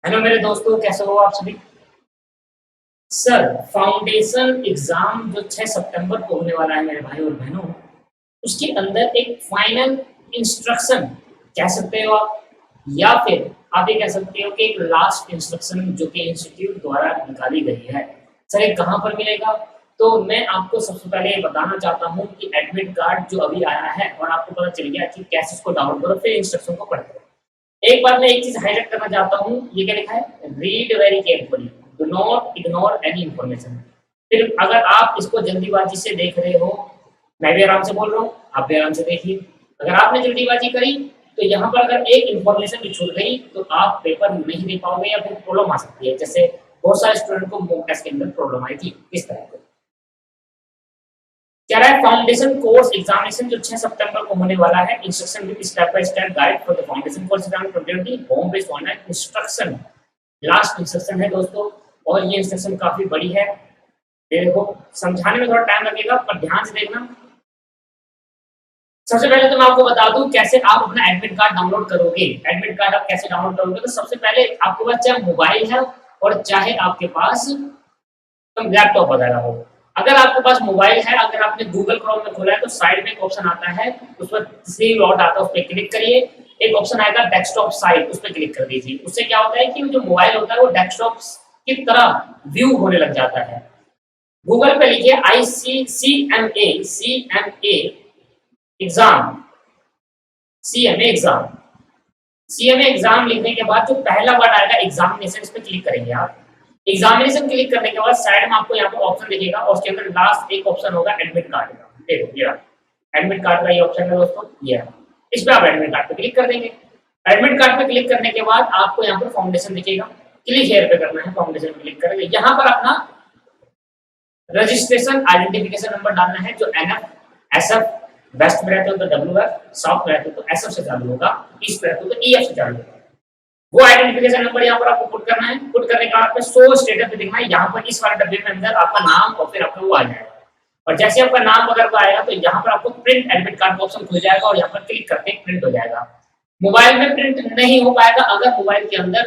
Hello मेरे दोस्तों, कैसे हो आप सभी। सर, फाउंडेशन एग्जाम जो 6 सितंबर को होने वाला है मेरे भाई और बहनों, उसके अंदर एक फाइनल इंस्ट्रक्शन कह सकते हो आप, या फिर आप ये कह सकते हो कि एक लास्ट इंस्ट्रक्शन जो कि इंस्टीट्यूट द्वारा निकाली गई है। सर, ये कहाँ पर मिलेगा? तो मैं आपको सबसे पहले ये बताना चाहता हूँ कि एडमिट कार्ड जो अभी आया है और आपको पता चल गया कि कैसे इसको डाउनलोड करो, फिर इंस्ट्रक्शन को पढ़ते हो। एक बार मैं एक चीज हाईलाइट करना चाहता हूँ, ये क्या लिखा है? Read very carefully, do not ignore any information. फिर अगर आप इसको जल्दीबाजी से देख रहे हो, मैं भी आराम से बोल रहा हूँ, आप भी आराम से देखिए। अगर आपने जल्दीबाजी करी तो यहाँ पर अगर एक इंफॉर्मेशन भी छूट गई तो आप पेपर नहीं दे पाओगे या फिर प्रॉब्लम आ सकती है। जैसे बहुत सारे स्टूडेंट को मॉक टेस्ट के अंदर प्रॉब्लम आई थी, इस तरह से। कह रहा है फाउंडेशन कोर्स एग्जामिनेशन जो 6 सितंबर को होने वाला है, instruction with step by step guide for the foundation course exam 2020 home based online instruction. Last instruction है दोस्तों, और ये इंस्ट्रक्शन काफी बड़ी है। देखो, समझाने में थोड़ा टाइम लगेगा पर ध्यान से देखना। सबसे पहले तो मैं आपको बता दूं कैसे आप अपना एडमिट कार्ड डाउनलोड करोगे। एडमिट कार्ड आप कैसे डाउनलोड करोगे? तो सबसे पहले आपके पास चाहे मोबाइल है और चाहे आपके पास लैपटॉप वगैरह हो। अगर आपके पास मोबाइल है, अगर आपने गूगल क्रोम में खोला है तो साइड में एक ऑप्शन आता है, उस पर सी डॉट आता है, उस पर क्लिक करिए। एक ऑप्शन आएगा डेस्कटॉप साइट, उस पर क्लिक कर दीजिए। उससे क्या होता है कि जो मोबाइल होता है वो डेस्कटॉप की तरह व्यू होने लग जाता है। गूगल पे लिखिए CMA exam, CMA exam. CMA exam लिखने के बाद जो पहला वर्ड आएगा एग्जामिनेशन, इस पर क्लिक करेंगे आप। एग्जामिनेशन क्लिक करने के बाद साइड में आपको यहाँ पर ऑप्शन दिखेगा और उसके अंदर लास्ट एक ऑप्शन होगा एडमिट कार्ड का। देखो ये एडमिट कार्ड का ये ऑप्शन है दोस्तों, ये इस पे आप एडमिट कार्ड पे क्लिक कर देंगे। एडमिट कार्ड पे क्लिक करने के बाद आपको यहाँ पर फाउंडेशन दिखेगा, क्लिक हेयर पे करना है, फाउंडेशन पे क्लिक करेंगे। यहाँ पर अपना रजिस्ट्रेशन आइडेंटिफिकेशन नंबर डालना है, जो NF SF वेस्ट में रहते हो तो WF, साउथ में रहते हो तो SF से चालू होगा, ईस्ट में रहते हो तो EF से चालू होगा। वो आइडेंटिफिकेशन नंबर यहाँ पर आपको पुट करना है। पुट करने के बाद शो स्टेटस पे देखना है, यहाँ पर इस वाले डब्बे में अंदर आपका नाम और फिर आपका वो आ जाएगा। और जैसे आपका नाम वगैरह आएगा तो यहाँ पर आपको प्रिंट एडमिट कार्ड का ऑप्शन खुल जाएगा और यहाँ पर क्लिक करके प्रिंट हो जाएगा। मोबाइल में प्रिंट नहीं हो पाएगा अगर मोबाइल के अंदर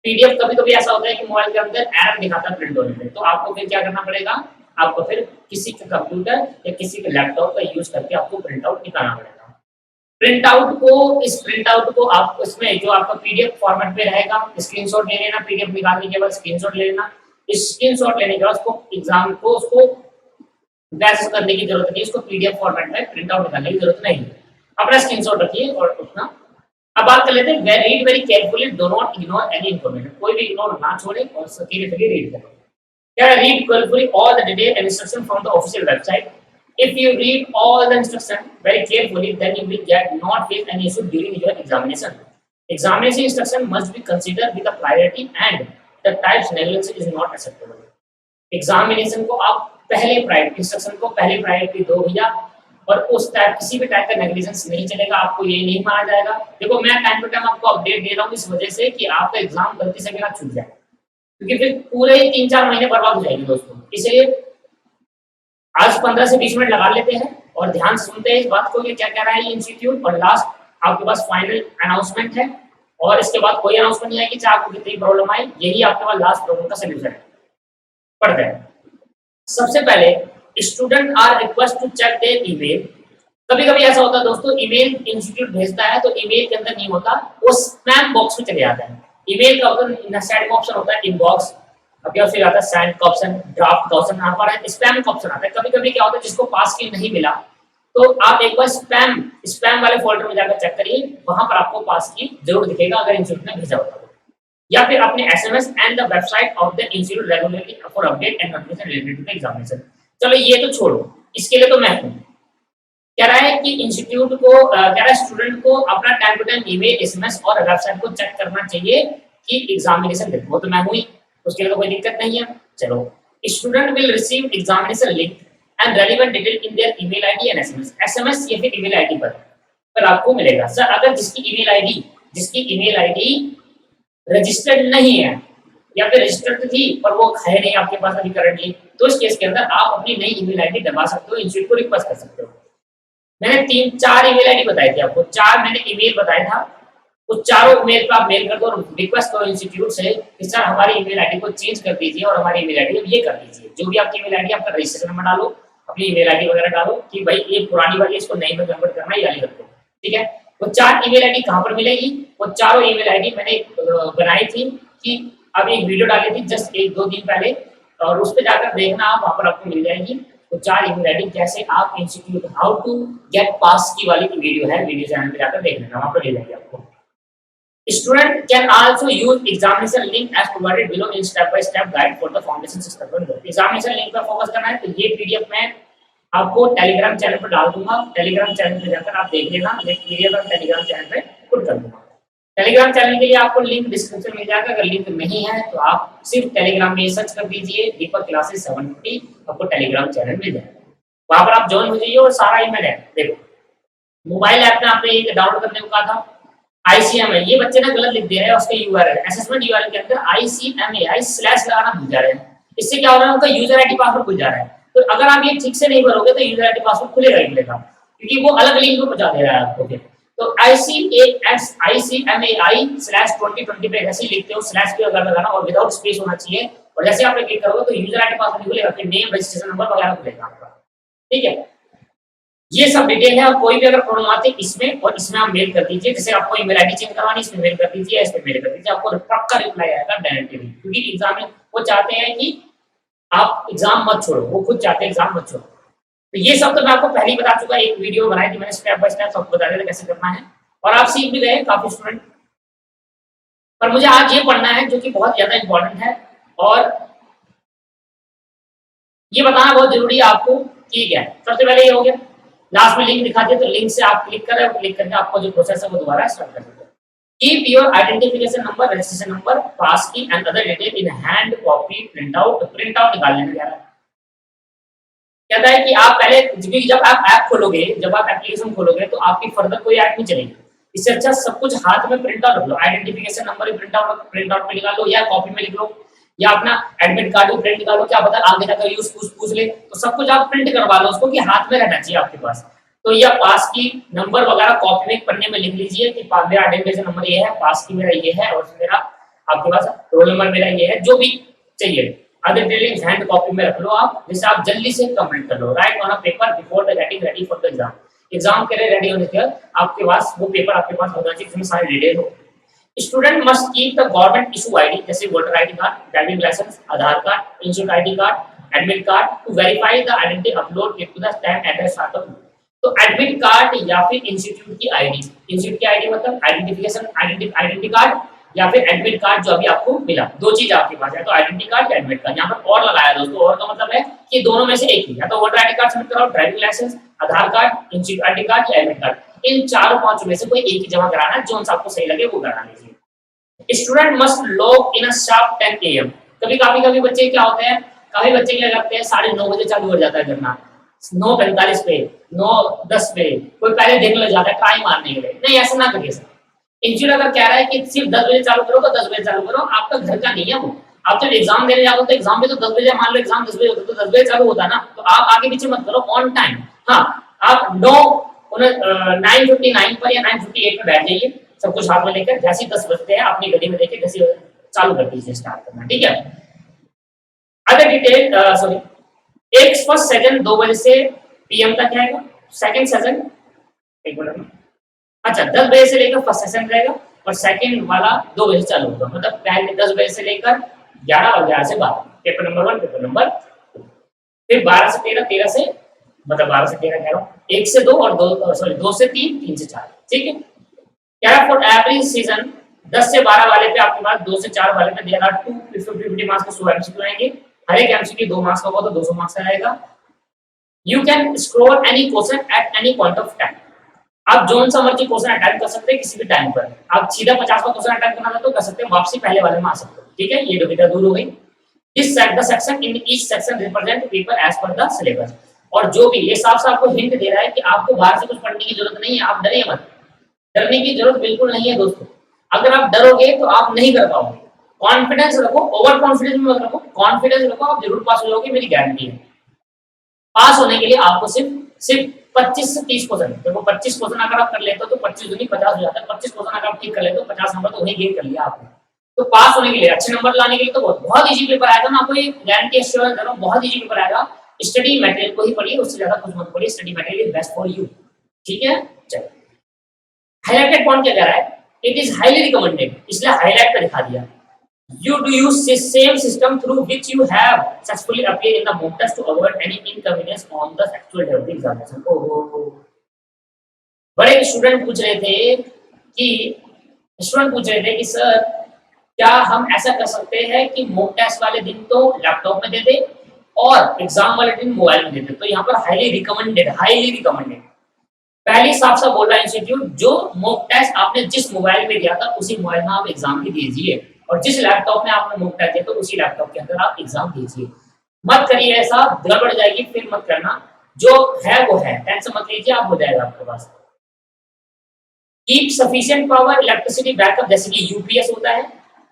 PDF, कभी कभी ऐसा होता है कि मोबाइल के अंदर एरर दिखाता है प्रिंट होने में, तो आपको फिर क्या करना पड़ेगा? आपको फिर किसी के कंप्यूटर या किसी के लैपटॉप का यूज करके आपको प्रिंट आउट निकालना पड़ेगा। इस प्रिंट आउट को आप इसमें जो आपका PDF फॉर्मेट पे रहेगा, स्क्रीनशॉट ले लेना। PDF निकालने के बाद स्क्रीनशॉट ले लेना। स्क्रीनशॉट लेने के बाद उसको एग्जाम को उसको वैसे करने की जरूरत नहीं, इसको PDF फॉर्मेट में प्रिंट आउट निकालने की जरूरत नहीं। अपना स्क्रीनशॉट रखिए और अपना। अब बात कर लेते हैं read very carefully, do not ignore any information. कोई भी इग्नोर ना छोड़े और केयरफुली रीड करें। क्या read carefully all the detail and instruction from the official website. If you read all the instruction very carefully, then you will get not face any issue during your examination. Examination instruction must be considered with a priority and the types negligence is not acceptable. Examination को आप पहले priority, instruction को पहले priority दो भैया, और उस type किसी भी टाइप का नेग्लिजेंस नहीं चलेगा, आपको ये नहीं माना जाएगा। देखो, मैं टाइम टू टाइम आपको अपडेट दे रहा हूँ इस वजह से कि आपका एग्जाम गलती से बिना छूट जाए, क्योंकि फिर पूरे 3-4 महीने बर्बाद हो जाएंगे दोस्तों। इसलिए आज 15 से 20 मिनट लगा लेते हैं और ध्यान से सुनते हैं इस बात को, ये क्या कह रहा है ये इंस्टीट्यूट। और लास्ट आपके पास फाइनल अनाउंसमेंट है और इसके बाद कोई अनाउंसमेंट नहीं आएगी, चाहे आपको कितनी प्रॉब्लम आए, यही आपके पास लास्ट प्रॉब्लम का सोल्यूशन है। पढ़ते हैं। सबसे पहले student are request to check their email. कभी-कभी ऐसा होता है दोस्तों, ईमेल इंस्टीट्यूट भेजता है तो ईमेल के अंदर नहीं होता, वो स्पैम बॉक्स में चले जाता है। ईमेल का होता साइड में ऑप्शन होता है इनबॉक्स, अब फिर आता है सेंड का ऑप्शन, ड्राफ्ट का ऑप्शन, यहाँ पर है स्पैम का ऑप्शन आता है। कभी-कभी क्या होता है, जिसको पास की नहीं मिला तो आप एक बार स्पैम वाले फोल्डर में जाकर चेक करिए, वहां पर आपको पास की जरूर दिखेगा अगर इंस्टीट्यूट ने भेजा होगा। या फिर अपने SMS and the website of the institute regularly for update and notification related to the examination. चलो ये तो छोड़ो, इसके लिए तो मैं हूं। कह रहा है कि इंस्टीट्यूट को कह रहा है स्टूडेंट को अपना time to time email, SMS और वेबसाइट को चेक करना चाहिए कि एग्जामिनेशन देखो, तो मैं हुई, उसके लिए तो कोई दिक्कत नहीं है। चलो, student will receive examination link and relevant detail in their email ID and SMS या फिर ईमेल आईडी पर आपको मिलेगा। सर, अगर जिसकी ईमेल आईडी रजिस्टर्ड नहीं है या फिर रजिस्टर्ड थी पर वो है नहीं आपके पास अभी करंटली, तो इस केस के अंदर आप अपनी नई ईमेल आईडी डलवा सकते हो, इंस्टीट्यूट को रिक्वेस्ट कर सकते हो। मैंने 3-4 ईमेल आईडी बताई थी आपको, 4 मैंने ईमेल बताया था उस चारों मेल पे आप मेल कर दो और रिक्वेस्ट करो इंस्टीट्यूट से कि सर हमारी ईमेल आईडी को चेंज कर दीजिए और हमारी ईमेल आईडी ये कर दीजिए। जो भी आपकी ईमेल आईडी आपका रजिस्ट्रेशन नंबर डालो, अपनी ईमेल आईडी वगैरह डालो कि भाई ये पुरानी वाली इसको नई में कन्वर्ट करना है, ये वाली कर दो। ठीक है, वो 4 ईमेल आईडी कहाँ पर मिलेगी? वो चारों ईमेल आईडी मैंने बनाई थी कि अभी एक वीडियो डाली थी जस्ट 1-2 दिन पहले, और उस पे जाकर देखना आप, वहाँ पर आपको मिल जाएगी। तो 4 ईमेल आईडी कैसे आप इंस्टीट्यूट हाउ टू गेट पास की वाली वीडियो है, वीडियो चैनल पे जाकर देख लेना, वहाँ पर मिल जाएगी आपको। Student can also use examination link as provided below in step-by-step guide for the foundation system. Examination link पर फोकस करना है तो ये पीडीएफ मैं आपको टेलीग्राम चैनल पर डाल दूंगा। टेलीग्राम चैनल पे जाकर आप देख लेना, ये पीडीएफ मैं टेलीग्राम चैनल पे पुट कर दूंगा। टेलीग्राम चैनल के लिए आपको लिंक डिस्क्रिप्शन मिल जाएगा। अगर लिंक नहीं है तो आप सिर्फ टेलीग्राम में सर्च कर दीजिए दीपक क्लासेस 750, आपको टेलीग्राम चैनल मिल जाएगा। वहां पर आप ज्वाइन हो जाइए और सारा ईमेल है। देखो मोबाइल ऐप में आपने डाउनलोड करने को कहा था ICMA, ये बच्चे ना गलत लिख दे रहे हैं उसका URL, असेसमेंट URL के अंदर ICMAI स्लैश लगाना भूल जा रहे हैं। इससे क्या हो रहा है, उनका यूजर आईडी पासवर्ड भूल जा रहा है। तो अगर आप ये ठीक से नहीं भरोगे तो यूजर आईडी पासवर्ड खुलेगा ही खुलेगा, क्योंकि वो अलग लिंक पे पहुंचा दे रहा है आपको। तो ICMAI स्लैश 2020 पे ऐसे ही लिखते हो, स्लैश पे अगर लगाना और विदाउट स्पेस होना चाहिए, और जैसे आप क्लिक करोगे तो यूजर आईडी पासवर्ड खुलेगा, फिर नेम रजिस्ट्रेशन नंबर वगैरह खुलेगा आपका। ठीक है, ये सब डिटेल है। और कोई भी अगर प्रॉब्लम आती है इसमें और इसमें आप मेल कर दीजिए। जैसे आपको ईमेल आईडी चेंज करवानी, इसमें मेल कर दीजिए, इसमें मेल कर दीजिए, आपको पक्का रिप्लाई आएगा डायरेक्टली। क्योंकि एग्जाम में वो चाहते हैं कि आप एग्जाम मत छोड़ो, वो खुद चाहते हैं एग्जाम मत छोड़ो। तो ये सब तो मैं आपको पहले ही बता चुका, एक वीडियो बनाई थी मैंने स्टेप बाय स्टेप सबको बता दिया कैसे करना है, और आप सीख भी गए काफी स्टूडेंट। पर मुझे आज ये पढ़ना है जो कि बहुत ज्यादा इंपॉर्टेंट है, और ये बताना बहुत जरूरी है आपको। ठीक है, सबसे पहले ये हो गया, लास्ट में लिंक दिखा दिया, तो लिंक से आप क्लिक करें, क्लिक करके आपको जो प्रोसेस है वो दोबारा स्टार्ट कर देंगे। Keep your identification number, registration number, pass key and other detail in hand copy, print out निकालने में क्या है। कहता है कि आप पहले जब आप ऐप खोलोगे, जब आप एप्लीकेशन खोलोगे तो आपकी फर्दर कोई ऐप नहीं चलेगी। इससे अच्छा सब कुछ हाथ में प्रिंट आउट रख लो, आइडेंटिफिकेशन नंबर प्रिंट आउट में निकाल लो, या कॉपी में लिख लो, या अपना एडमिट कार्ड भी प्रिंट निकालो, क्या पता आगे जाकर यूज पूछ ले, तो सब कुछ आप प्रिंट करवा लो उसको, कि हाथ में रहना चाहिए आपके पास। तो यह पास की नंबर वगैरह कॉपी में पन्ने में लिख लीजिए कि मेरा आइडेंटिफिकेशन नंबर ये है, पास की मेरा ये है, और मेरा आपके पास रोल नंबर मेरा ये है, जो भी चाहिए अदर डिटेल्स हैंड कॉपी में रख लो आप, जिससे आप जल्दी से कंप्लीट कर लो। Write on a paper before the getting ready for the exam. Exam के लिए रेडी होने के बाद आपके पास वो पेपर आपके पास होना चाहिए जिसमें सारी डिटेल हो। Student must keep the government issue ID, जैसे voter ID card, driving licence, Aadhaar card, insurance ID card, admit card to verify the identity upload it to the stamp address of. तो admit card या फिर institute की ID, institute की ID मतलब identification identity card, या फिर admit card जो अभी आपको मिला, दो चीज आपके पास है, तो आइडेंटिटी कार्ड या एडमिट कार्ड। यहाँ पर और लगाया दोस्तों, और का मतलब है कि दोनों में से एक ही, या तो वोटर आईडी कार्ड सबमिट कराओ, driving licence, Aadhaar card, institute ID card या एडमिट कार्ड, इन चारों पांचों में से कोई एक ही जमा कराना है, जो आपको सही लगे वो करा लीजिए। Student must log in a sharp 10 AM। कभी बच्चे क्या होते हैं, काफी बच्चे क्या करते हैं 9:30 बजे चालू हो जाता है करना, 9:45 पे, 9:10 पे, कोई पहले देखने लग जाता है ट्राई मारने के लिए। नहीं, ऐसा ना करिए सर। इंस्टीट्यूट अगर कह रहा है कि सिर्फ 10 बजे चालू करो तो 10 बजे चालू करो, आपका घर का नहीं है वो। आप जब एग्जाम देने जाओ तो एग्जाम भी तो 10 बजे, मान लो एग्जाम 10 बजे होता तो 10 बजे चालू होता ना, तो आप आगे पीछे मत करो, ऑन टाइम। हाँ, आप 9:59 पर या 9:58 पे बैठ जाइए, सब कुछ हाथ में लेकर, जैसे 10 बजते हैं अपनी गली में देखे जैसे चालू कर दीजिए, स्टार्ट करना। ठीक है, अदर डिटेल सॉरी, एक फर्स्ट सेशन 2 बजे से PM तक आएगा, सेकंड सेशन एक मिनट में, अच्छा 10 बजे से लेकर फर्स्ट सेशन रहेगा, और सेकंड वाला 2 बजे चालू होगा, मतलब पहले 10 बजे से लेकर 11 और 11 से 12 पेपर नंबर 1, पेपर नंबर 2, फिर 12 से 13, 13 से मतलब 12 से 13 कह रहा हूँ, 1 से 2 और 2 से 3, 3 से 4। ठीक है, क्या है फॉर एवरी सीजन 10 से 12 वाले पे आपके पास 2 से 4 वाले पे देयर आर 250 मार्क्स के 100 MCQ आएंगे, हर एक MCQ 2 मार्क्स का होगा तो 200 मार्क्स का आएगा। You can score any question at any point of time. आप जोन सा मर्जी क्वेश्चन अटेम्प्ट कर सकते हैं किसी भी टाइम पर। आप सीधा 50 का क्वेश्चन अटेम्प्ट करना तो कर सकते हैं, वापसी पहले वाले में आ सकते हो। ठीक है, ये दुविधा दूर हो गई। This section in each section represent paper as per the syllabus. और जो भी ये साफ साफ आपको हिंट दे रहा है कि आपको बाहर से कुछ पढ़ने की जरूरत नहीं है, आप डरे मत, डरने की जरूरत बिल्कुल नहीं है दोस्तों। अगर आप डरोगे तो आप नहीं कर पाओगे। कॉन्फिडेंस रखो, ओवर कॉन्फिडेंस मत रखो, कॉन्फिडेंस रखो, आप जरूर पास हो जाओगे, मेरी गारंटी है। पास होने के लिए आपको सिर्फ 25 से 30 क्वेश्चन, देखो 25 क्वेश्चन अगर आप कर लेते हो तो 25 दूनी 50 हो जाता है। 25 क्वेश्चन अगर आप ठीक कर लेते हो 50 नंबर तो वही गेन कर लिया आपने। तो पास होने के लिए, अच्छे नंबर लाने के लिए तो बहुत इजी पेपर आएगा ना, आपको ये गारंटी एश्योर कर रहा हूं, बहुत इजी पेपर आएगा। स्टडी मटेरियल को ही पढ़िए, उससे ज्यादा कुछ मत पढ़िए, study material is best for you. ठीक है, चलो हाइलाइटेड पॉइंट क्या कह रहा है, इट इज हाईली रिकमेंडेड, इसलिए हाईलाइट कर दिखा दिया। You do use the same system through which you have successfully appeared in the mock test to avoid any inconvenience on the actual day of the examination। बड़े student पूछ रहे थे कि sir क्या हम ऐसा कर सकते हैं कि मॉक टेस्ट वाले दिन तो लैपटॉप में दे दे और एग्जाम वाले दिन मोबाइल में दे दे। तो यहाँ पर हाईली रिकमेंडेड पहले साफ साफ बोल रहा है इंस्टीट्यूट, जो मॉक टेस्ट आपने जिस मोबाइल में दिया था उसी मोबाइल में आप एग्जाम भी दीजिए, और जिस लैपटॉप में आपने मॉक टेस्ट दिया तो उसी लैपटॉप के अंदर आप एग्जाम दीजिए। मत करिए ऐसा, गड़बड़ जाएगी, फिर मत करना। जो है वो है, टेंशन मत लीजिए, आप हो जाएगा आपके पास। Keep sufficient power electricity backup, जैसे कि यूपीएस होता है,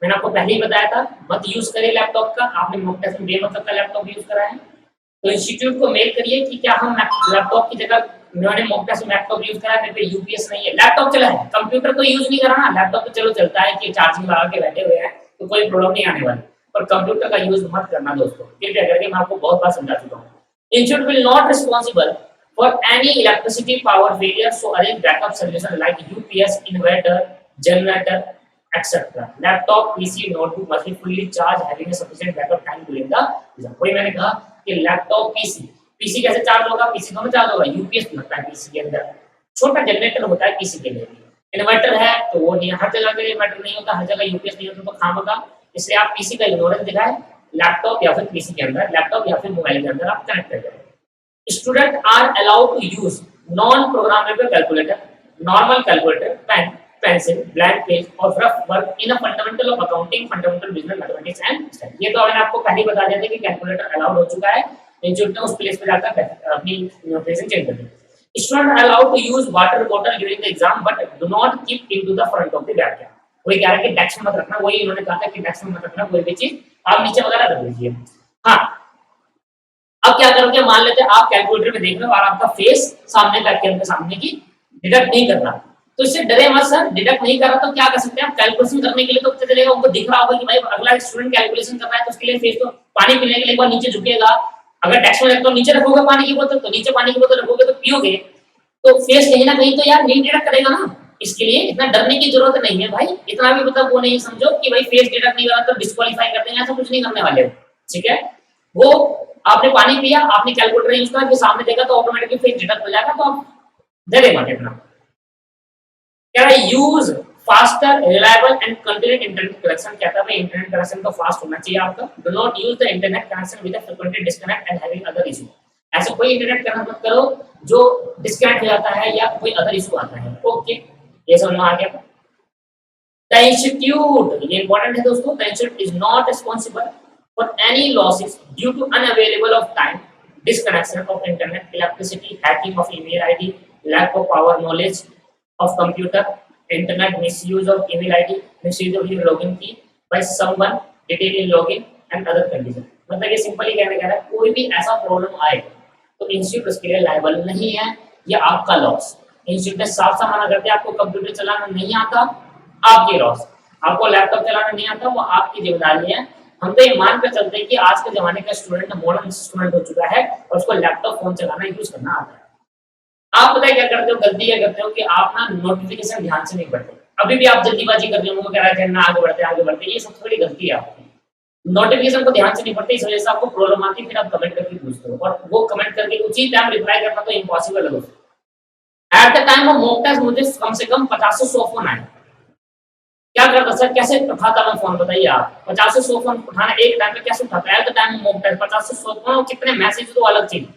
मैंने आपको पहले ही बताया था, मत यूज करिए लैपटॉप का। आपने मॉक टेस्ट में बेमतलब का लैपटॉप यूज करा है तो इंस्टीट्यूट को मेल करिए कि क्या हम लैपटॉप की जगह, मैंने मॉक टेस्ट में लैपटॉप यूज करा है, मेरे पे यूपीएस नहीं है। लैपटॉप चला है, कंप्यूटर तो यूज नहीं करा ना, लैपटॉप तो चलो चलता है कि चार्जिंग लगा के बैठे हुए हैं तो कोई प्रॉब्लम नहीं आने वाली, पर कंप्यूटर का यूज मत करना दोस्तों। कृपया करके, मैं आपको बहुत बार समझा चुका हूँ। Institute will not responsible for any electricity power failure, so arrange backup solution like UPS, inverter, generator etcetera. Laptop, PC, notebook must be fully charge, having a sufficient backup time during the exam. वही मैंने कहा कि laptop, PC कैसे charge होगा, PC दोनों charge होगा, UPS लगता है पीसी के अंदर, छोटा जनरेटर होता है पीसी के लिए। इन्वर्टर है तो वो नहीं, हर जगह के इन्वर्टर नहीं होता, हर जगह यूपीएस नहीं होता, तो खामखा, इसलिए आप पीसी का इग्नोरेंस दिखाएं, लैपटॉप या फिर पीसी के अंदर, लैपटॉप या फिर मोबाइल के अंदर आप कनेक्ट कर दें। Student are allowed to use non programmable calculator, normal calculator, pen, pencil, blank page और rough work in a fundamental of accounting, fundamental business mathematics and study. ये तो मैंने आपको पहले ही बता दिया था कि कैलकुलेटर अलाउड हो चुका है, इंस्टीट्यूट ने उस प्लेस पे जाकर अपनी नोटिफिकेशन चेंज कर दी। Students are allowed to use water bottle during the exam, but do not keep into the front of the bag। वही कह रहा है कि डेस्क में मत रखना, वही इन्होंने कहा था कि डेस्क में मत रखना, कोई भी चीज आप नीचे वगैरह रख दीजिए। हाँ, अब क्या करोगे, मान लेते हैं आप कैलकुलेटर में देख रहे हो और आपका फेस सामने बैक के सामने की डिडक्ट नहीं कर रहा, तो इससे डरे मत सर, डिडक्ट नहीं कर रहा तो क्या कर सकते हैं आप, कैलकुलेशन करने के लिए तो पता चलेगा, उनको दिख रहा होगा कि भाई अगला स्टूडेंट कैलकुलेशन कर रहा है, तो उसके लिए फेस तो पानी पीने के लिए एक बार नीचे झुकेगा। अगर डेस्क में तो नीचे रखोगे पानी की बोतल, तो नीचे पानी की बोतल रखोगे तो पियोगे, तो फेस कहीं ना कहीं तो यार नहीं डिडक्ट करेगा ना। इसके लिए इतना डरने की जरूरत नहीं है भाई, इतना भी मतलब वो नहीं समझो कि भाई फेस डिडक्ट नहीं करा तो डिस्क्वालीफाई कर देंगे, ऐसा कुछ नहीं करने वाले हो। ठीक है, वो आपने पानी पिया, आपने कैलकुलेटर यूज करा, फिर सामने देखा तो ऑटोमेटिकली फेस डिडक्ट हो जाएगा, तो आप डरे मत इतना। क्या है, use faster, reliable and continuous internet connection. कहता है भाई इंटरनेट कनेक्शन तो फास्ट होना चाहिए आपका। Do not use the internet connection with a frequent disconnect and having other issue. ऐसा कोई इंटरनेट कनेक्ट मत करो जो डिस्कनेक्ट हो जाता है या कोई अदर इशू आता है। ओके, ये समझ में आ गया। द इंस्टीट्यूट, ये इंपॉर्टेंट है दोस्तों, the institute is not responsible for any losses due to unavailable of time, disconnection of internet, electricity, hacking of email ID, lack of power knowledge of computer, internet misuse of email ID, misuse of your login key by someone, detail in login and other condition। मतलब ये simply कहने का है, कोई भी ऐसा problem आए तो इंस्टीट्यूट उसके लिए लायबल नहीं है, ये आपका लॉस। इंस्टीट्यूट ने साफ साफ मना करते हैं, आपको कंप्यूटर चलाना नहीं आता आपकी लॉस, आपको लैपटॉप चलाना नहीं आता वो आपकी जिम्मेदारी है। हम तो ये मान कर चलते हैं कि आज के जमाने का स्टूडेंट मॉडर्न स्टूडेंट हो चुका है और उसको लैपटॉप फोन चलाना यूज करना आता है। आप पता है क्या करते हो, गलती क्या करते हो कि आप ना नोटिफिकेशन ध्यान से नहीं पढ़ते, अभी भी आप जल्दीबाजी कर रहे हो, कह रहा है ना आगे बढ़ते, ये सबसे बड़ी गलती है आपकी। नोटिफिकेशन को ध्यान से नहीं पढ़ते, इस वजह से आपको प्रॉब्लम आती है, फिर आप कमेंट करके पूछते हो और वो कमेंट करके उसी टाइम रिप्लाई करना तो इम्पॉसिबल है दोस्तों। At the time of mock test मुझे कम से कम 50 से 100 फोन आए। क्या करता सर, कैसे उठाता मैं फोन, बताइए आप। 50 से 100 फोन उठाना एक टाइम में कैसे उठाता है? At the time mock test 50 से 100 फोन, कितने मैसेज तो अलग चीज।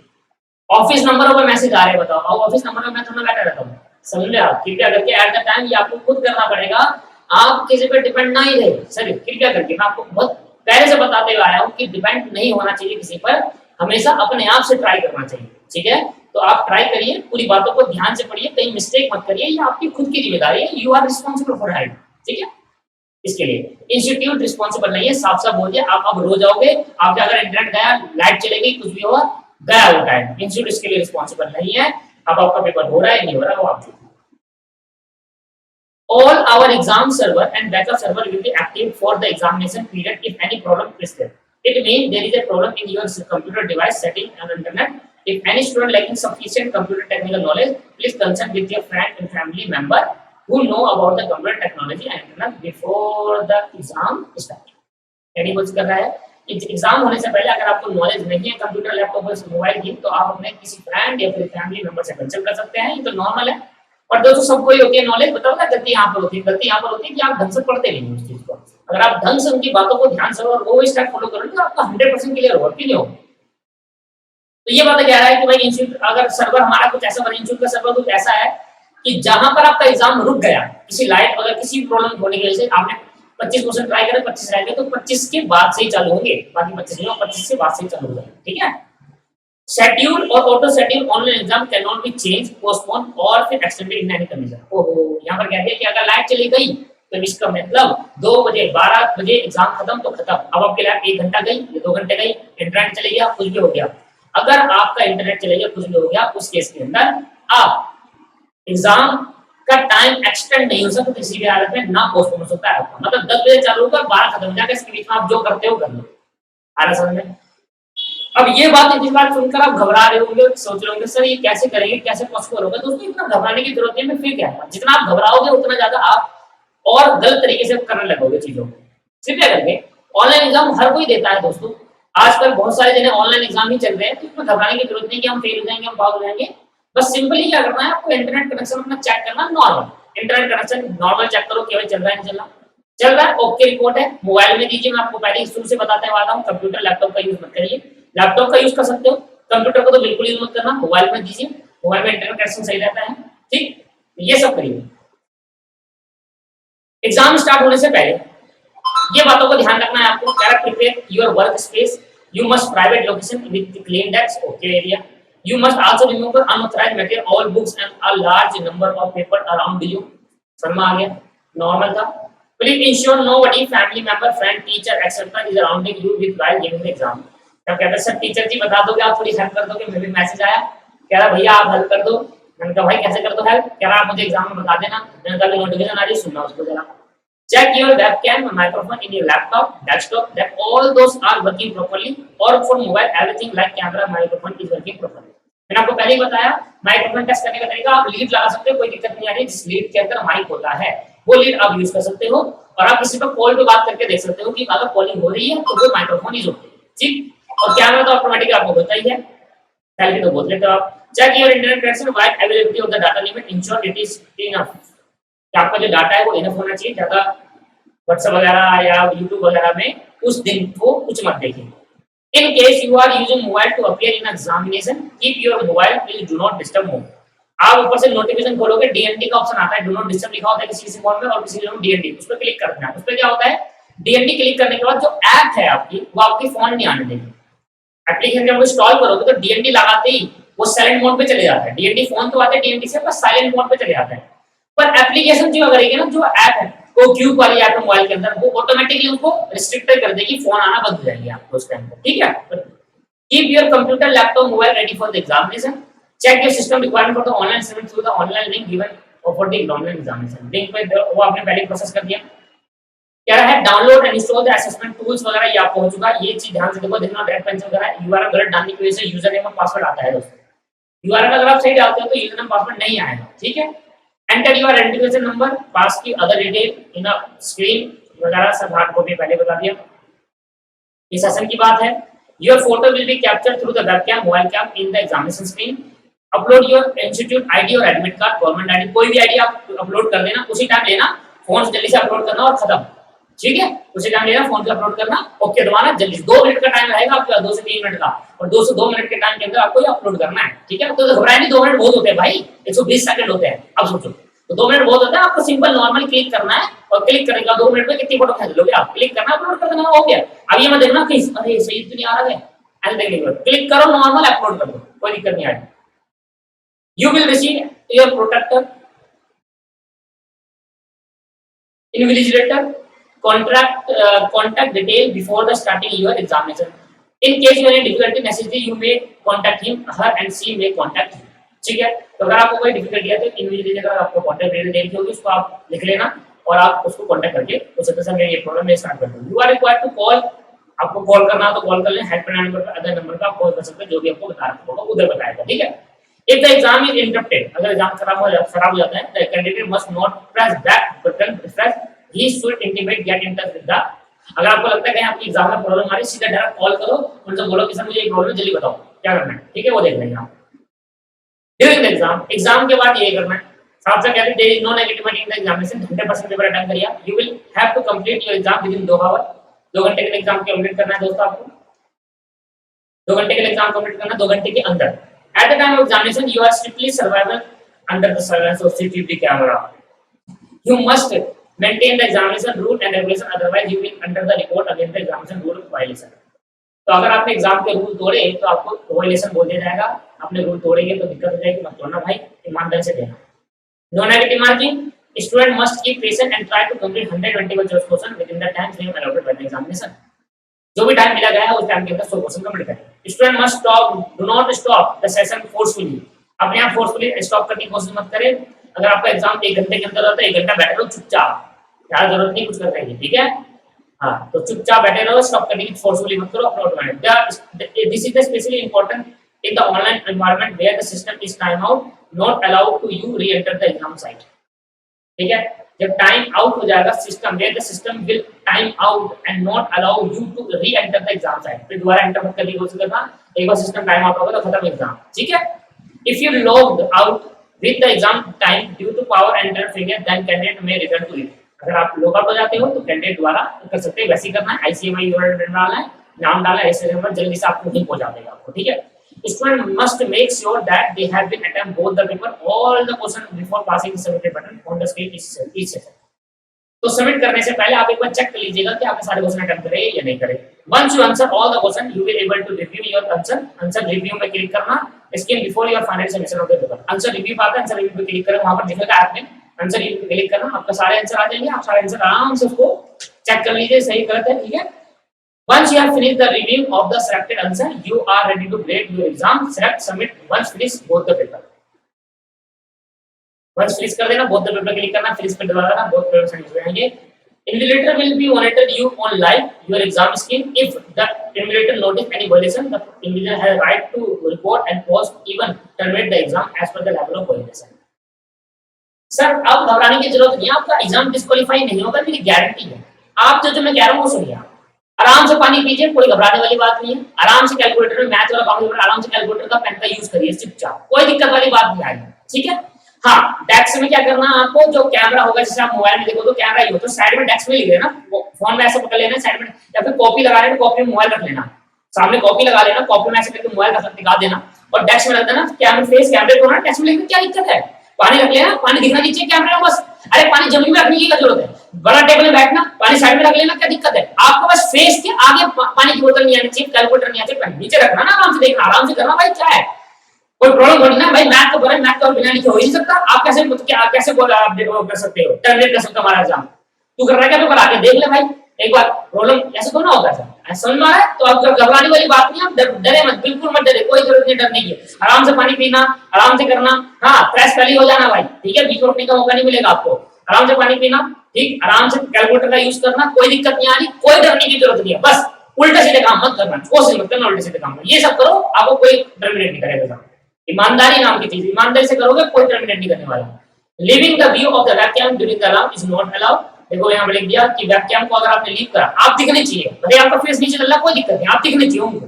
ऑफिस नंबर पर मैसेज आ रहे हैं, बताओ, और ऑफिस नंबर पे मैं थोड़ा बैठा रहता हूँ, समझ ले आप। कृपया करके एट द टाइम ये आपको खुद करना पड़ेगा, आप किसी पे डिपेंड ना ही रहे। सर कृपया करके, मैं आपको बहुत पहले से बताते हुए आया हूँ कि डिपेंड नहीं होना चाहिए किसी पर, हमेशा अपने आप से ट्राई करना चाहिए। ठीक है, तो आप ट्राई करिए, पूरी बातों को ध्यान से पढ़िए, कहीं मिस्टेक मत करिए, ये आपकी खुद की जिम्मेदारी है, you are responsible for health. ठीक है, इसके लिए इंस्टीट्यूट रिस्पॉन्सिबल नहीं है, साफ साफ बोल दिया। आप अब रो जाओगे, आपका अगर इंटरनेट गया, लाइट चलेगी, कुछ भी होगा, गया वो टाइम। इंस्टीट्यूट इसके लिए रिस्पॉन्सिबल नहीं है। अब आपका पेपर हो रहा है नहीं हो रहा वो आप देखिए। All our exam server and backup server will be active for the examination period if any problem is there. It means there is a problem in your computer device setting and internet. If any student lacking sufficient computer technical knowledge, please consult with your friend and family member who know about the computer technology and internet before the exam starts. यानी कुछ कर रहा है exam होने से पहले अगर आपको नॉलेज नहीं है कंप्यूटर लैपटॉप और मोबाइल की तो आप अपने किसी फ्रेंड या फिर फैमिली मेंबर से कंसल्ट कर सकते हैं। ये तो नॉर्मल है और दोस्तों सबको ही होती है नॉलेज। बताओ ना गलती यहाँ पर होती है, गलती यहाँ पर होती है कि आप ढंग से पढ़ते नहीं उस चीज को। अगर आप ढंग से उनकी बातों को ध्यान से और वो स्टेप फॉलो करोगे तो आपका 100% क्लियर होगा कि नहीं होगा। तो ये बात कह रहा है कि भाई इंस्टीट्यूट अगर सर्वर हमारा कुछ ऐसा बना, इंस्टीट्यूट का सर्वर कुछ ऐसा है कि जहां पर आपका एग्जाम रुक गया किसी लाइट वगैरह किसी प्रॉब्लम होने की वजह से, आपने 25% ट्राई करे 25 रह गए तो 25 के बाद से ही चालू होंगे, बाकी 25 नहीं, 25 से बाद से ही चालू हो जाएंगे। ठीक है। शेड्यूल और auto schedule online exam can not be change, postpone और फिर एक्सटेंडेड इन एनी कंडीशन। ओहो, यहां पर कह दिया कि अगर लाइट चली गई तो इसका मतलब 2 बजे 12 बजे एग्जाम खत्म तो खत्म। अब आपके लाइट 1 घंटा गई या 2 घंटे गई, इंटरनेट चले गया, कुछ भी हो गया। अगर आपका इंटरनेट चले गया, कुछ भी हो गया, उस केस के अंदर आप एग्जाम का टाइम एक्सटेंड नहीं हो सकता किसी भी हालत में, ना पोस्टपोन हो सकता है आपका। मतलब 10 बजे चालू होगा 12 खत्म हो जाएगा, इसके बीच में आप जो करते हो कर लो। आ रहा समझ में? अब ये बात इतनी बार सुनकर आप घबरा रहे होंगे, सोच रहे होंगे सर ये कैसे करेंगे, कैसे पॉसिबल होगा। दोस्तों इतना घबराने की जरूरत नहीं है, फिर क्या है, जितना आप घबराओगे उतना ज्यादा आप और गलत तरीके से करने लगोगे चीजों को। सिर्फ क्या करके ऑनलाइन एग्जाम हर कोई देता है दोस्तों, आजकल बहुत सारे जने ऑनलाइन एग्जाम ही चल रहे हैं, तो इसमें घबराने की जरूरत नहीं कि हम फेल हो जाएंगे, हम पास हो जाएंगे। बस सिंपली क्या करना है, आपको इंटरनेट कनेक्शन अपना चेक करना, normal internet connection normal check करो, केवल चल रहा है नहीं चल रहा है, ओके रिपोर्ट है। मोबाइल में दीजिए, मैं आपको पहले शुरू से बताते हुआ हूं, कंप्यूटर लैपटॉप का यूज मत करिए। लैपटॉप का यूज कर सकते हो, कंप्यूटर को तो बिल्कुल यूज मत करना। मोबाइल में दीजिए, मोबाइल में इंटरनेट कनेक्शन सही रहता है। ठीक, ये सब करिए। एग्जाम स्टार्ट होने से पहले ये बातों को ध्यान रखना है आपको। Prepare your work space, you must private location with clean desk, okay area. You must also remove unauthorized material, all books and a large number of paper around you. समझ आ गया? नॉर्मल था। Please ensure nobody, family member, friend, teacher, etc. is surrounding you with while giving the exam. तब कहता sir teacher जी बता दोगे, आप थोड़ी help कर दोगे। मेरे मैसेज आया, कह रहा भैया आप हेल्प कर दो। मैंने कहा भाई कैसे कर दो हेल्प? कह रहा आप मुझे एग्जाम में बता देना। मैंने कहा नोटिफिकेशन आ रही है, सुनना उसको जरा। Check your webcam and microphone in your laptop, desktop, that all those are working properly, or for mobile everything like camera, microphone is working properly. मैंने आपको पहले ही बताया माइक्रोफोन टेस्ट करने का तरीका, आप लीड लगा सकते हो, कोई दिक्कत नहीं आ रही। जिस लीड के अंदर माइक होता है वो लीड आप यूज कर सकते हो, और आप किसी पर कॉल पे बात करके देख सकते हो कि अगर कॉलिंग हो रही है तो वो माइक्रोफोन यूज होती है। ठीक, और कैमरा तो ऑटोमेटिक आपको होता ही है, पहले तो बोल लेते हो आप। Check your internet connection, wide availability of the data limit, ensure it is enough, कि आपका जो डाटा है वो इनफ होना चाहिए। ज्यादा व्हाट्सएप वगैरह या यूट्यूब वगैरह में उस दिन को कुछ मत देखिए। In case you are using mobile to appear in examination, keep your mobile please do not disturb mode. आप ऊपर से नोटिफिकेशन खोलोगे, DND का ऑप्शन आता है, डू नॉट डिस्टर्ब लिखा होता है किसी किसी फोन में, और किसी में DND, उस पर क्लिक करना है। उस पर क्या होता है, DND क्लिक करने के बाद जो ऐप है आपकी वो आपकी फोन नहीं आने देगी। एप्लीकेशन जब इंस्टॉल करोगे तो DND लगाते ही वो साइलेंट मोड पे चले जाता है। DND फोन तो आता है DND से, पर साइलेंट मोड पे चले जाता है। पर एप्लीकेशन जो करेगी ना, जो ऐप है वो क्यूब वाली ऐप मोबाइल के अंदर, वो ऑटोमेटिकली उसको रिस्ट्रिक्टेड कर देगी, फोन आना बंद हो जाएगी आपको उस टाइम पे। ठीक है। Keep your computer laptop mobile ready for the examination. Check your system requirement for the online assessment through the online link given for the online examination. Link पे वो आपने पहले प्रोसेस कर दिया। क्या है, download and install the assessment tools वगैरह, ये आपको हो चुका है। ये चीज ध्यान से देखो, देखना रेड पेंसिल वगैरह यूआरएल गलत डालने की वजह से यूजर नेम और पासवर्ड आता है दोस्तों। यूआरएल अगर आप सही डालते हो तो यूजर नेम पासवर्ड नहीं आएगा। ठीक है। Enter your identification number, pass की other detail in a screen वगैरह सब हार्ड कॉपी पहले बता दिया। इस सेशन की बात है। Your photo will be captured through the webcam, mobile cam in the examination screen. Upload your institute ID और admit card, government ID, कोई भी ID आप अपलोड कर देना, उसी टाइम लेना, फोन से जल्दी से अपलोड करना और खत्म। ठीक है, उसी टाइम लेना, फोन से अपलोड करना, ओके दबाना, जल्दी 2 मिनट का टाइम रहेगा आपका, 2 से 3 मिनट का, और 2 से 2 मिनट के टाइम के अंदर आपको ये अपलोड करना है। ठीक है, तो घबराए नहीं, 2 मिनट बहुत होते हैं भाई, 120 सेकंड होते हैं। अब सोचो तो 2 मिनट बहुत होता है, आपको सिंपल नॉर्मल क्लिक करना है, और क्लिक करने के बाद 2 मिनट में कितनी फोटो खींच लोगे आप, क्लिक करना, अपलोड कर देना, हो गया। अब ये मत देखना कि अरे सही तो नहीं आ रहा है, ऐसे देखने के बाद क्लिक करो, नॉर्मल अपलोड कर दो, कोई दिक्कत नहीं आएगी। You will receive your protector invigilator contact detail before the starting your examination. In case you have any difficulty necessary, you may contact him, her, and she may contact you. ठीक है। तो अगर आपको कोई डिफिकल्टी है तो individually अगर आपको कांटेक्ट डिटेल देनी होगी उसको आप लिख लेना और आप उसको कांटेक्ट करके उस तरह से मैं ये प्रॉब्लम मैं स्टार्ट कर दूंगा। You are required to call, आपको कॉल करना हो तो कॉल कर लें, हेल्पलाइन नंबर पर, अदर नंबर पर आप कॉल कर सकते हैं, जो भी आपको बताना होगा उधर बताएगा, ठीक है। If the exam is interrupted, अगर एग्जाम खराब हो जाता है, the candidate must not press back button, press he should intimate get in touch with the, अगर आपको लगता है कि आपकी एग्जाम में प्रॉब्लम आ रही है सीधा डायरेक्ट कॉल करो, उनसे बोलो कि सर मुझे ये प्रॉब्लम जल्दी बताओ क्या करना है, ठीक है, वो देख लेंगे आप। ड्यूरिंग द एग्जाम, एग्जाम के बाद ये करना है, साथ साथ कहते there is no negativity in the examination, 100% paper attend करिए, you will have to complete your exam within 2 hour, 2 घंटे के एग्जाम कंप्लीट करना है दोस्तों आपको, 2 घंटे के एग्जाम कंप्लीट करना, 2 घंटे के अंदर। At the time of examination you are strictly survival under the surveillance of CCTV camera, you must maintain the examination rule and regulation, otherwise you will under the report against the examination rule violation। तो अगर आपने exam के rule तोड़े तो आपको violation बोल दिया जाएगा, आपने रूल तोड़ेंगे तो दिक्कत हो जाएगी, मत तोड़ना भाई, ईमानदारी से देना। No negative marking, student must keep patient and try to complete 120 question within the time frame allotted by the examination, जो भी टाइम मिला गया है उस टाइम के अंदर 100 क्वेश्चन कंप्लीट करें। Student must stop, do not stop the session forcefully, अपने आप फोर्सफुली स्टॉप करने की कोशिश मत करें। अगर आपका एग्जाम 1 घंटे के अंदर होता है 1 घंटा बैठे रहो चुपचाप, ज्यादा जरूरत नहीं कुछ करने की, ठीक है। हाँ, तो चुपचाप बैठे रहो, स्टॉप करने की फोर्सफुली मत करो, अपलोड करें। This is specially important in the online environment where the system is time out not allowed to you reenter the exam site, ठीक है। जब टाइम आउट हो जाएगा system, where the system will time out and not allow you to reenter the exam site, फिर दोबारा enter मत करने की कोशिश करना, एक बार सिस्टम टाइम आउट होगा तो खत्म एग्जाम, ठीक है। If you logged out with the exam time due to power enter failure then candidate may return to it, अगर आप लॉग आउट हो जाते हो तो कैंडिडेट द्वारा कर सकते हैं, वैसे ही करना है, आईसीएमआई यूआरएल डालना है, नाम डालना है, ऐसे नंबर जल्दी से आपको नहीं पहुंचा देगा आपको, ठीक है। Student must make sure that they have been attempt both the paper all the question before passing the submitted button on the screen each session, तो सबमिट करने से पहले आप एक बार चेक कर लीजिएगा कि आपने सारे क्वेश्चन अटेम्प्ट करे या नहीं करे। Once you answer all the question you will able to review your answer, answer review में क्लिक करना, screen before your final submission of the paper, answer review पाता है, आंसर रिव्यू पे क्लिक करें, वहां पर दिखेगा आपने आंसर रिव्यू पे क्लिक करना, आपका सारे आंसर आ जाएंगे, आप सारे आंसर आराम से उसको चेक कर लीजिए सही गलत है, ठीक है। Once you have finished the review of the selected answer, you are ready to grade your exam. Select submit once finish both the paper. Once finish कर देना, both the paper क्लिक करना, finish पे दबा देना, both paper submit हो जाएंगे। Invigilator will be monitored you on live your exam screen. If the invigilator notice any violation, the invigilator has right to report and pause even terminate the exam as per the level of violation. Sir अब घबराने की जरूरत नहीं है, आपका exam disqualify नहीं होगा, मेरी गारंटी है। आप जो मैं कह रहा हूँ वो सुनिए, आराम से पानी पीजिए, कोई घबराने वाली बात नहीं है, आराम से कैलकुलेटर में मैथ वाला काम आराम से कैलकुलेटर का पेन का यूज करिए चुपचाप, कोई दिक्कत वाली बात नहीं आएगी, ठीक है। हाँ, डेस्क में क्या करना है आपको, जो कैमरा होगा जैसे आप मोबाइल में देखो तो कैमरा ही हो, तो साइड में डेस्क में लिख लेना, फोन में ऐसे पकड़ लेना साइड में, या फिर कॉपी लगा लेना, कॉपी में मोबाइल रख लेना, सामने कॉपी लगा लेना, कॉपी में ऐसे करके मोबाइल रख दिखा देना और डेस्क में रख देना, कैमरा फेस कैमरे को ना डेस्क में लिखना, क्या दिक्कत है, पानी रख लेना, पानी दिखना चाहिए कैमरे में बस, अरे पानी जमीन में रखने की क्या जरूरत है, बड़ा टेबल में बैठना, पानी साइड में रख लेना, क्या दिक्कत है, आपको बस फेस के आगे पानी की बोतल नहीं आनी चाहिए, कैलकुलेटर नहीं आनी चाहिए, नीचे रखना ना, आराम से देखना, आराम से करना भाई, क्या है कोई प्रॉब्लम थोड़ी ना भाई, मैथ तो मैथ तो बिना लिखे हो ही नहीं सकता, आप कैसे बोल अपडेट कर सकते हो, टर्मिनेट कर सकते हो हमारा एग्जाम, तू कर रहा है क्या, पेपर आके देख ले भाई एक बार, प्रॉब्लम ऐसे तो ना होगा सर, ऐसा समझ में आ रहा है, तो आप घबराने वाली बात नहीं, आप डरे मत, बिल्कुल मत डरे, कोई जरूरत नहीं डरने की, आराम से पानी पीना, आराम से करना, हाँ फ्रेश पहले हो जाना भाई, ठीक है, बीच रोकने का मौका नहीं मिलेगा आपको, आराम से पानी पीना, ठीक, आराम से कैलकुलेटर का यूज करना, कोई दिक्कत नहीं आ रही, कोई डरने की जरूरत नहीं है, बस उल्टे सीधे काम मत करना, कोशिश मत करना उल्टे सीधे काम, ये सब करो, आपको कोई टर्मिनेट नहीं करेगा, ईमानदारी नाम की चीज, ईमानदारी से करोगे कोई टर्मिनेट नहीं करने वाला। Living the view of the webcam during the alarm is not allowed, देखो यहाँ पे लिख दिया कि वेबकैम को अगर आपने लीव करा, आप दिखने चाहिए, भले आपका फेस नीचे चल रहा कोई दिक्कत नहीं, आप दिखने चाहिए उनको,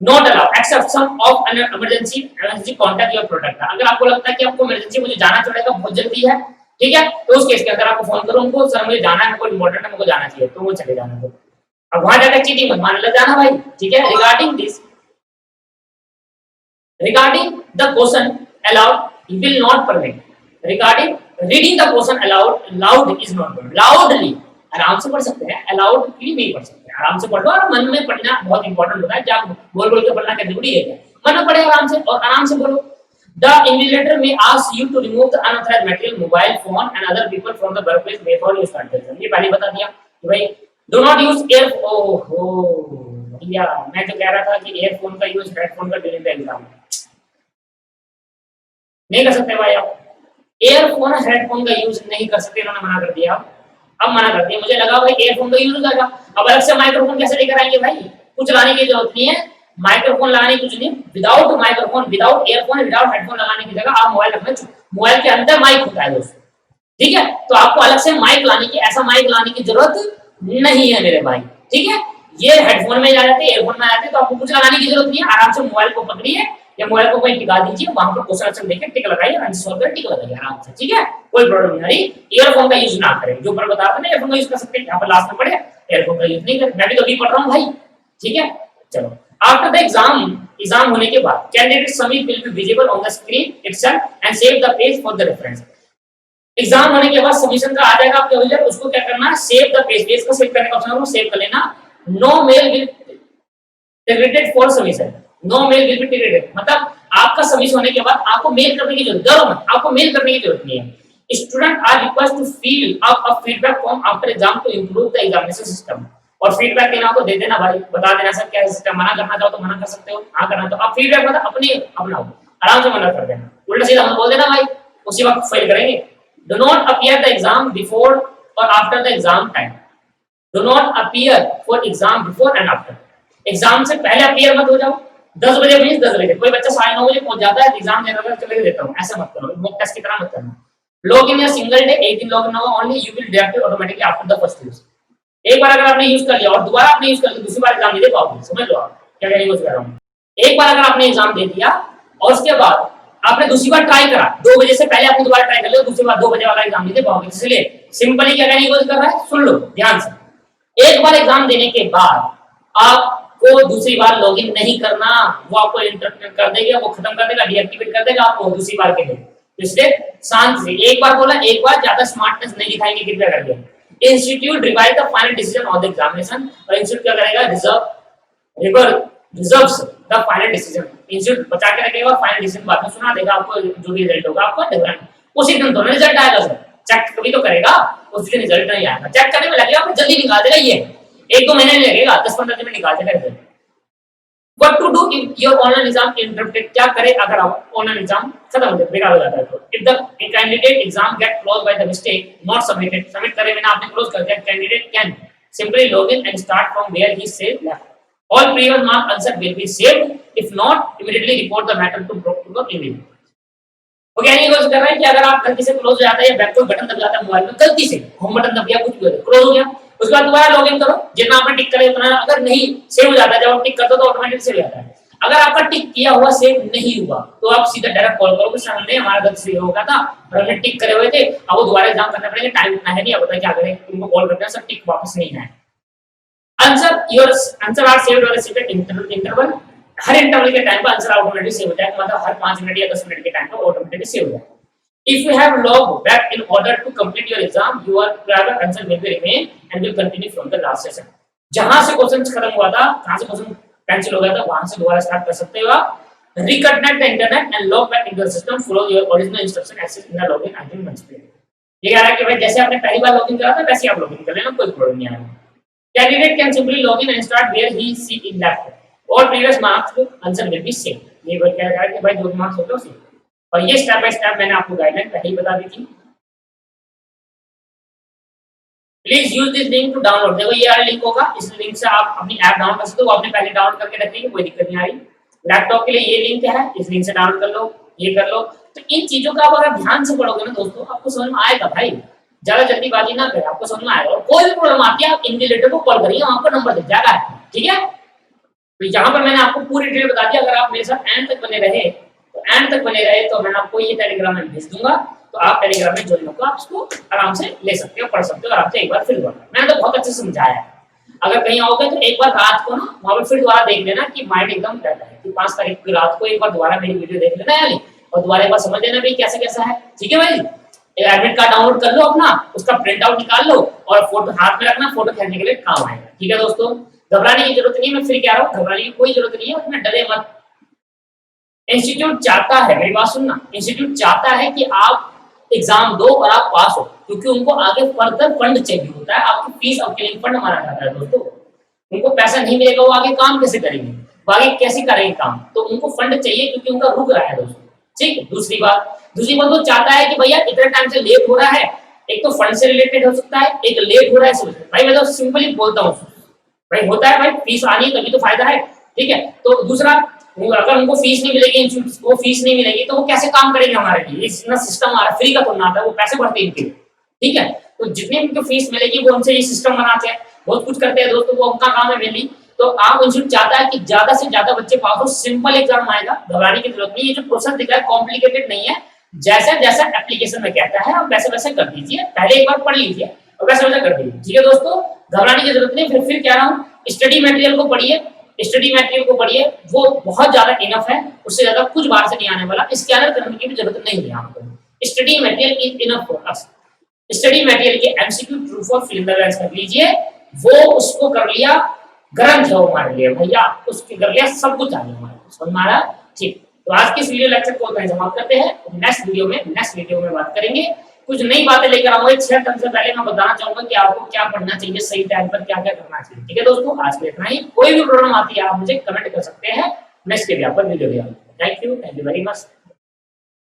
not allowed except some of an emergency contact your product, अगर आपको लगता है कि आपको इमरजेंसी मुझे जाना पड़ेगा बहुत जल्दी है, ठीक है, तो उस केस के अंदर आपको फोन करो उनको, सर मुझे जाना है, कोई इंपॉर्टेंट है, मुझे जाना चाहिए, तो वो चले जाना, तो अब वहां जाकर चीटिंग मत मान लग जाना भाई, ठीक है। Regarding this, regarding the question allowed you will not permit, regarding reading the question allowed loud is not permitted, loudly आराम से पढ़ सकते हैं, allowed भी नहीं पढ़ सकते, आराम से पढ़ लो, और मन में पढ़ना बहुत इंपॉर्टेंट होता है, जब बोल बोल के पढ़ना क्या जरूरी है क्या, मन में पढ़े आराम से और आराम से बोलो। The invigilator may ask you to remove the unauthorized material, mobile phone and other people from the workplace before you start the exam, ये पहले बता दिया कि भाई do not use ear, ओहो भैया मैं तो कह रहा था कि earphone का यूज हेडफोन का ड्यूरिंग द एग्जाम, नहीं कर सकते भाई आप। एयरफोन हेडफोन का यूज नहीं कर सकते, इन्होंने मना कर दिया। अब मना कर दिया, मुझे लगा भाई एयरफोन का यूज हो जाएगा, अब अलग से माइक्रोफोन कैसे लेकर आएंगे भाई, कुछ लाने की जरूरत नहीं है, माइक्रोफोन लगाने की कुछ नहीं, without microphone, without earphone, without headphone लगाने की जगह आप मोबाइल रखना, मोबाइल के अंदर माइक होता है दोस्तों, ठीक है। तो आपको अलग से माइक लाने की, ऐसा माइक लाने की जरूरत नहीं है मेरे भाई, ठीक है। ये हेडफोन में आ जाते हैं, एयरफोन में आ जाते हैं, तो आपको कुछ लगाने की जरूरत नहीं है, आराम से मोबाइल को पकड़िए या मोबाइल को कहीं टिका दीजिए, वहां पर क्वेश्चन आंसर देके टिक लगाइए, आंसर सॉल्व कर टिक लगाइए आराम से, ठीक है, कोई प्रॉब्लम नहीं। ईयरफोन का यूज ना करें, जो ऊपर बता रहे ना ईयरफोन का यूज कर सकते हैं, यहाँ पर लास्ट में पढ़े एयरफोन का यूज नहीं करें, मैं भी तो अभी पढ़ रहा हूँ भाई, ठीक है। चलो, आफ्टर द एग्जाम होने के बाद candidate submit will be visible on the screen itself and save the page for the reference. Exam होने के बाद सबमिशन का आ जाएगा आपके विजिट, उसको क्या करना है, सेव द पेज, पेज को सेव करने का ऑप्शन है, वो सेव कर लेना। No mail will ticketed for submission, no mail will be ticketed, मतलब आपका सबमिशन होने के बाद आपको मेल करने की जरूरत, डरो मत, आपको मेल करने की जरूरत नहीं है। Student are request to fill up a feedback form after exam to improve the examination system, और फीडबैक देना हो तो दे देना भाई, बता देना सर क्या सिस्टम, मना करना चाहो तो मना कर सकते हो, हाँ करना तो आप फीडबैक मतलब अपने अपना आराम से मना कर देना, उल्टा सीधा मत बोल देना भाई, उसी वक्त फेल करेंगे। Do not appear the exam before और after the exam time, do not appear for exam before and after, exam से पहले अपीयर मत हो जाओ, 10 बजे मींस 10 बजे, कोई बच्चा 9:30 बजे पहुंच जाता है एग्जाम देने का, चले देता हूं, ऐसा मत करो, मॉक टेस्ट की तरह मत करना। लॉग इन या सिंगल डे, एक दिन लॉग इन होगा only, you will directly automatically after the first use, एक बार अगर आपने यूज कर लिया और दोबारा आपने यूज कर लिया, दूसरी बार एग्जाम नहीं दे पाओगे, समझ लो आप क्या कहने की कोशिश कर रहा हूं। एक बार अगर आपने एग्जाम दे दिया और उसके बाद आपने दूसरी बार ट्राई करा, 2 बजे से पहले आपने दोबारा ट्राई कर लिया, दूसरी बार 2 बजे वाला एग्जाम नहीं दे पाओगे, इसलिए सिंपली क्या कहने की कोशिश कर रहा है, सुन लो ध्यान से, एक बार एग्जाम देने के बाद आपको दूसरी बार लॉगिन नहीं करना, वो आपको इंटरप्ट कर देगा, वो खत्म कर देगा, डीएक्टिवेट कर देगा आपको दूसरी बार के लिए, इसलिए शांत से, एक बार बोला, एक बार ज्यादा स्मार्टनेस नहीं दिखाएंगे, कृपया करके। Institute revise the final decision of the examination, और इंस्टीट्यूट क्या करेगा, reserves the final decision, institute बचा के रखेगा और फाइनल डिसीजन बाद में सुना देगा आपको, जो भी रिजल्ट होगा आपको डिफरेंट उसी दिन दोनों रिजल्ट आएगा सर, चेक कभी तो करेगा, उस दिन रिजल्ट नहीं आएगा, चेक करने में लगेगा, जल्दी निकाल देगा, ये 1-2 महीने नहीं लगेगा, 10-15 दिन में निकाल देगा result. What to do if your online exam interrupted, क्या करे अगर आप ऑनलाइन एग्जाम खत्म हो जाए, बेकार हो जाता है, तो if the candidate exam get closed by the mistake not submitted, submit करे बिना आपने क्लोज कर दिया, candidate can simply log in and start from where he saved left, all previous mark answer will be saved, if not immediately report the matter to the email। वो क्या नहीं कोशिश कर रहा है कि अगर आप गलती से क्लोज हो जाता है या बैक कोई बटन दब जाता है मोबाइल में, गलती से होम बटन दब गया, कुछ भी क्लोज हो गया, उसके बाद दोबारा लॉगिन करो, जितना आपने टिक करे उतना, अगर नहीं सेव हो जाता है, जब आप टिक करते हो तो ऑटोमेटिक सेव हो जाता है, अगर आपका टिक किया हुआ सेव नहीं हुआ तो आप सीधा डायरेक्ट कॉल करो कि सर हमने हमारा गलती से हो गया था और हमने टिक करे हुए थे, अब वो दोबारा एग्जाम करना पड़ेगा, टाइम इतना है नहीं, अब बताइए क्या करें, उनको कॉल करते हैं सर टिक वापस नहीं आया। आंसर आर सेव्ड और रिसीव्ड इंटरवल, हर इंटरवल के टाइम पर आंसर ऑटोमेटिकली सेव हो जाएगा, मतलब हर 5 मिनट या 10 मिनट के टाइम पर ऑटोमेटिकली सेव हो जाएगा। If you have logged back in order to complete your exam, your private answer will be remain and will continue from the last session। जहां से क्वेश्चन खत्म हुआ था, कहां से क्वेश्चन कैंसिल हो गया था, वहां से दोबारा स्टार्ट कर सकते हो आप। Reconnect the internet and log back into the system, follow your original instruction access in the login item once again। ये कह रहा है कि भाई जैसे आपने पहली बार लॉगिन करा था वैसे आप लॉगिन कर लेना, कोई प्रॉब्लम नहीं आएगा। Candidate can simply log in and start where he see in left, all previous marks answer will be same। ये बोल कह रहा है कि भाई जो मार्क्स होगा उसी, और ये स्टेप बाय स्टेप मैंने आपको गाइडलाइन पहले ही बता दी थी। Please use this link to download, देखो ये वाला लिंक होगा, इस लिंक से आप अपनी ऐप डाउनलोड कर सकते हो, वो आपने पहले डाउनलोड करके रखी है, कोई दिक्कत नहीं आ रही। लैपटॉप के लिए ये लिंक है, इस लिंक से डाउनलोड कर लो, ये कर लो। तो इन चीजों का अगर ध्यान से पढ़ोगे ना दोस्तों, आपको समझ में आएगा भाई, ज्यादा जल्दीबाजी ना करें, आपको समझ में आएगा। और कोई भी प्रॉब्लम आती है आप इनविजिलेटर को कॉल करिए, वहां पर नंबर दिख जाएगा, ठीक है। तो यहाँ पर मैंने आपको पूरी डिटेल बता दी, अगर आप मेरे साथ एंड तक बने रहे तो मैं आपको ये टेलीग्राम में भेज दूंगा, तो आप टेलीग्राम में ज्वाइन होकर आप इसको आराम से ले सकते हो, पढ़ सकते हो आराम से, एक बार फिर दोबारा। मैंने तो बहुत अच्छे से समझाया है, अगर कहीं आओगे तो एक बार रात को ना वहां पर फिर दोबारा देख लेना कि माइंड एकदम रहता है कि 5 तारीख की रात को एक बार दोबारा मेरी वीडियो देख लेना यानी, और दोबारा एक बार समझ लेना भाई कैसे कैसा है, ठीक है भाई। एडमिट कार्ड डाउनलोड कर लो अपना, उसका प्रिंट आउट निकाल लो और फोटो हाथ में रखना, फोटो खींचने के लिए काम आएगा, ठीक है दोस्तों। घबराने की जरूरत नहीं है, मैं फिर कह रहा हूँ घबराने की कोई जरूरत नहीं है, उसमें डरे मत। इंस्टीट्यूट चाहता है, मेरी बात सुनना, इंस्टीट्यूट चाहता है कि आप एग्जाम दो और आप पास हो, क्योंकि उनको आगे फर्दर फंड चाहिए होता है, आपकी फीस और क्लिनिक फंड माना जाता है दोस्तों। उनको पैसा नहीं मिलेगा, वो आगे काम कैसे करेंगे, वो आगे कैसे करेंगे काम, तो उनको फंड चाहिए क्योंकि उनका रुक रहा है दोस्तों। ठीक है। दूसरी बात वो चाहता है कि भैया इतने टाइम से लेट हो रहा है, एक तो फंड से रिलेटेड हो सकता है, एक लेट हो रहा है भाई, मैं तो सिंपली बोलता हूँ भाई, होता है भाई, फीस आनी है तभी तो फायदा है, ठीक है। तो दूसरा, अगर उनको फीस नहीं मिलेगी, इंस्टीट्यूट को फीस नहीं मिलेगी, तो वो कैसे काम करेंगे हमारे लिए? इतना सिस्टम हमारा फ्री का तो ना था, वो पैसे भरते हैं इनके, ठीक है। तो जितनी उनको फीस मिलेगी वो हमसे ये सिस्टम बनाते हैं, बहुत कुछ करते हैं दोस्तों, वो उनका काम है मेनली। तो आप इंस्टीट्यूट चाहता है कि ज्यादा से ज्यादा बच्चे पास हो, सिंपल एग्जाम आएगा, घबराने की जरूरत नहीं है। ये जो प्रोसेस दिख रहा है कॉम्प्लिकेटेड नहीं है, जैसे जैसा एप्लीकेशन में कहता है आप वैसे वैसे कर दीजिए, पहले एक बार पढ़ लीजिए और वैसे वैसे कर दीजिए, ठीक है दोस्तों, घबराने की जरूरत नहीं। फिर कह रहा हूँ, स्टडी मटेरियल को पढ़िए, स्टडी मटेरियल को पढ़िए, वो बहुत ज्यादा इनफ है, उससे ज्यादा कुछ बाहर से नहीं आने वाला, स्कैनर करने की भी जरूरत नहीं है आपको, study material is enough for us. Study material के MCQ true for fill in the blanks कर लीजिए, वो उसको कर लिया, ग्रंथ है हमारे लिए भैया, उसके कर लिया, सब कुछ आ गया हमारे पास, हमारा ठीक। तो आज की इस वीडियो लेक्चर को समाप्त करते हैं, नेक्स्ट वीडियो में बात करेंगे, कुछ नई बातें लेकर आऊंगा। 6 टर्म से पहले मैं बताना चाहूंगा कि आपको क्या पढ़ना चाहिए, सही टाइम पर क्या क्या करना चाहिए, ठीक है दोस्तों। आज के इतना ही, कोई भी प्रॉब्लम आती है आप मुझे कमेंट कर सकते हैं, नेक्स्ट के लिए आप वीडियो भी। Thank you very much.